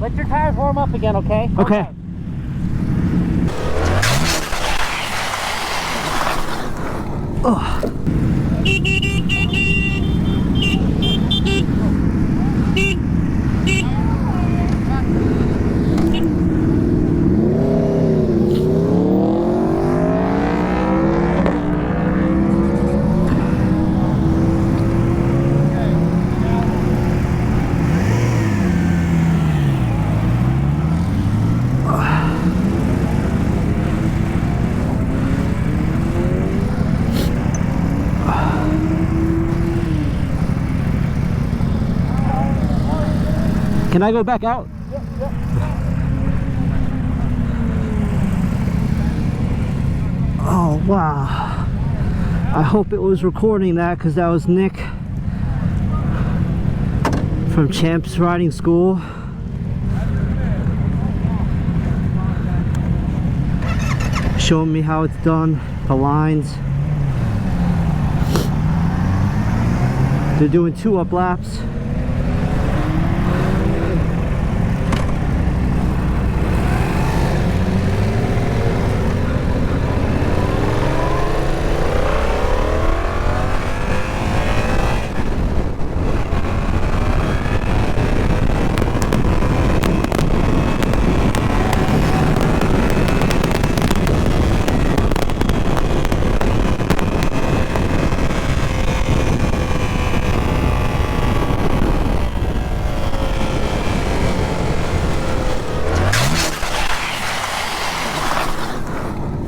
Let your tires warm up again, okay? Okay. Oh. Can I go back out? Yep. Oh, wow. I hope it was recording that, because that was Nick from Champs Riding School. Showing me how it's done, the lines. They're doing 2 up laps.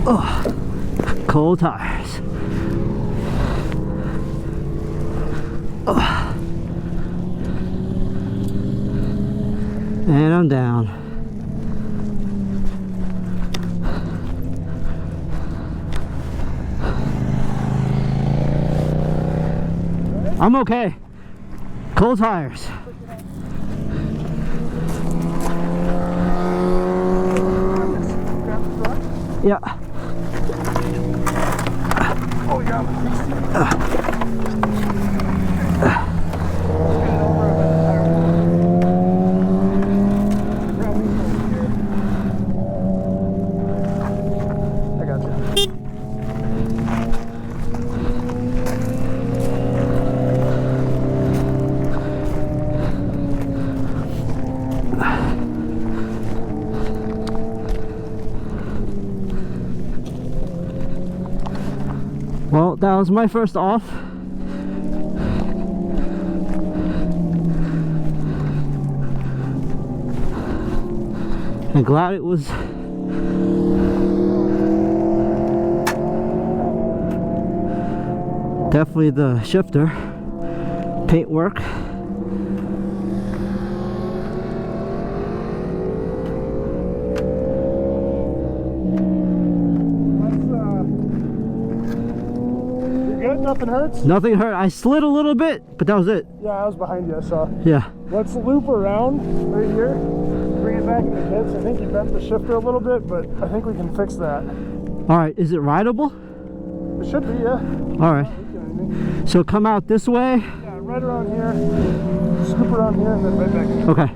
Oh, cold tires. Oh. And I'm down. I'm okay. Cold tires. Yeah. Oh, yeah. I got you. Well, that was my first off. I'm glad it was definitely the shifter paint work. Nothing hurts? Nothing hurt. I slid a little bit, but that was it. Yeah, I was behind you, I saw. Yeah. Let's loop around right here. Bring it back in the pits. I think you bent the shifter a little bit, but I think we can fix that. All right. Is it rideable? It should be, yeah. All right. So come out this way. Yeah, right around here. Scoop around here and then right back in. Okay.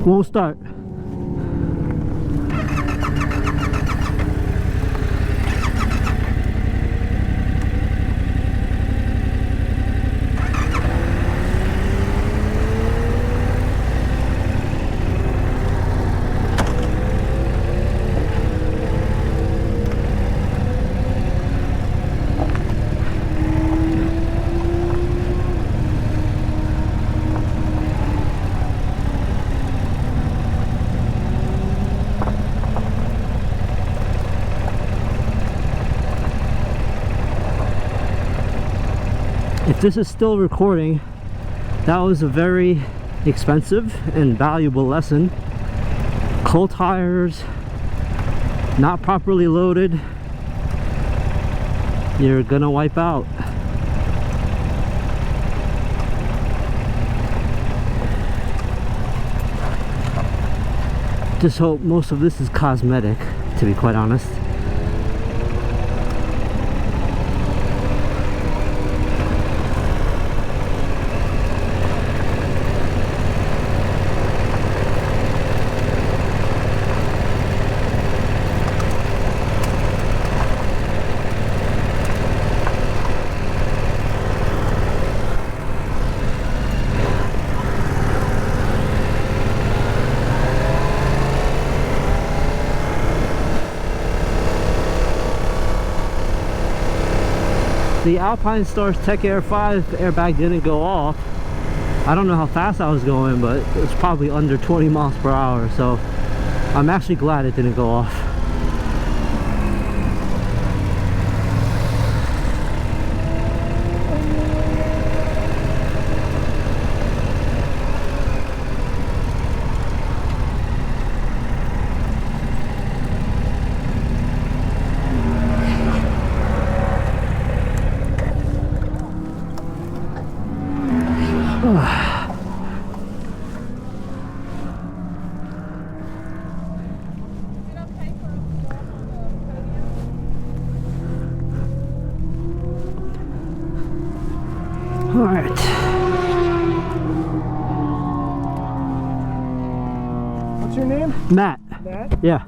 We'll start. If this is still recording, that was a very expensive and valuable lesson. Cold tires, not properly loaded, you're gonna wipe out. just hope most of this is cosmetic, to be quite honest. The Alpine Stars Tech Air 5 airbag didn't go off. I don't know how fast I was going, but it was probably under 20 miles per hour, so I'm actually glad it didn't go off. Alright. What's your name? Matt. Matt? Yeah.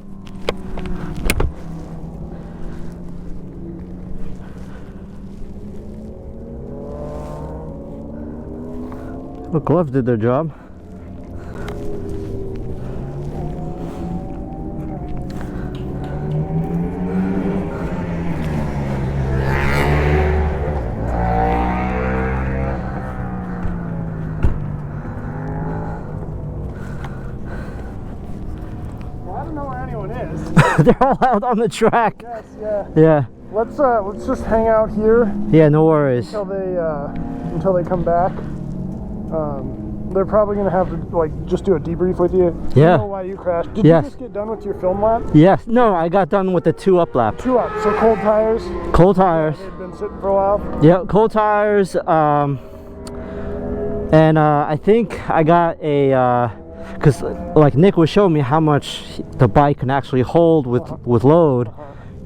Well, gloves did their job. They're all out on the track. Yes, yeah. Yeah. Let's just hang out here. Yeah, no worries. Until they come back. They're probably gonna have to like just do a debrief with you. Yeah. You know why you crashed. Did Yes. you just get done with your film lap? Yes. No, I got done with the 2-up lap. 2 up. So cold tires. Cold tires. They've been sitting for a while. Yeah, cold tires. And I think I got a because like Nick was showing me how much the bike can actually hold with load,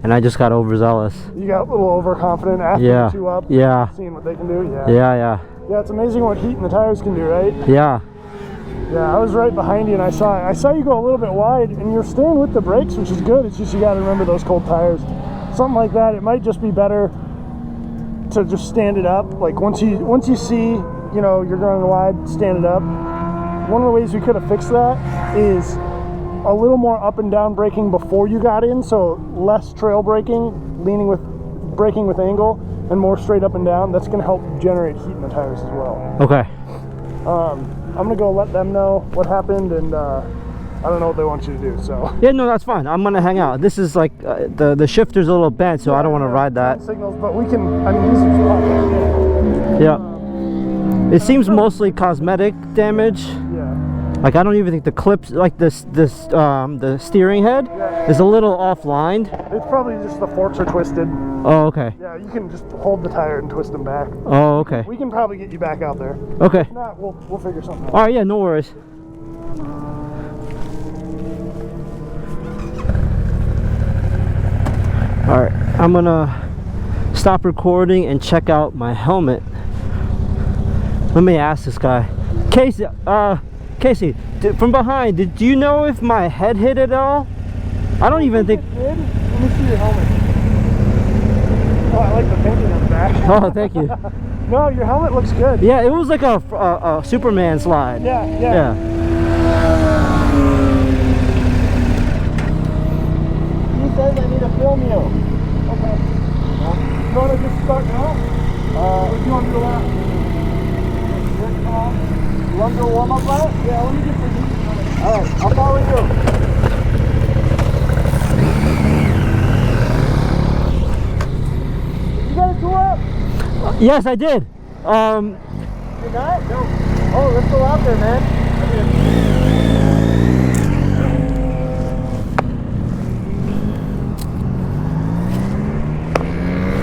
and I just got overzealous. You got a little overconfident after the 2 up. Yeah. Seeing what they can do. Yeah. Yeah. Yeah, it's amazing what heat in the tires can do, right? Yeah. Yeah, I was right behind you and I saw you go a little bit wide, and you're staying with the brakes, which is good. It's just you got to remember those cold tires. Something like that, it might just be better to just stand it up. Like once you see, you know, you're going wide, stand it up. One of the ways we could have fixed that is a little more up and down braking before you got in, so less trail braking, braking with angle, and more straight up and down. That's going to help generate heat in the tires as well. Okay. I'm going to go let them know what happened, and I don't know what they want you to do, so. Yeah, no, that's fine. I'm going to hang out. This is like, the shifter's a little bent, so I don't want to ride that. Signals, but we can, I mean, these are just Yeah. It seems mostly cosmetic damage. yeah. Like I don't even think the clips, like the steering head, is a little offline. It's probably just the forks are twisted. Oh, okay. Yeah, you can just hold the tire and twist them back. Oh, okay. We can probably get you back out there. Okay. If not, we'll figure something out. All right. Yeah. No worries. All right. I'm gonna stop recording and check out my helmet. Let me ask this guy, Casey. Casey, from behind, do you know if my head hit it at all? I don't even think. It did. Let me see your helmet. Oh, I like the painting on the back. Oh, thank you. No, your helmet looks good. Yeah, it was like a Superman slide. Yeah. He says I need to film you. Okay. You want to just start now? If you want to do that. You want to do a warm-up lap? Yeah, let me get for you. Alright, I'll follow you. You got a 2-up? Yes, I did. You not? No. Oh, let's go out there, man.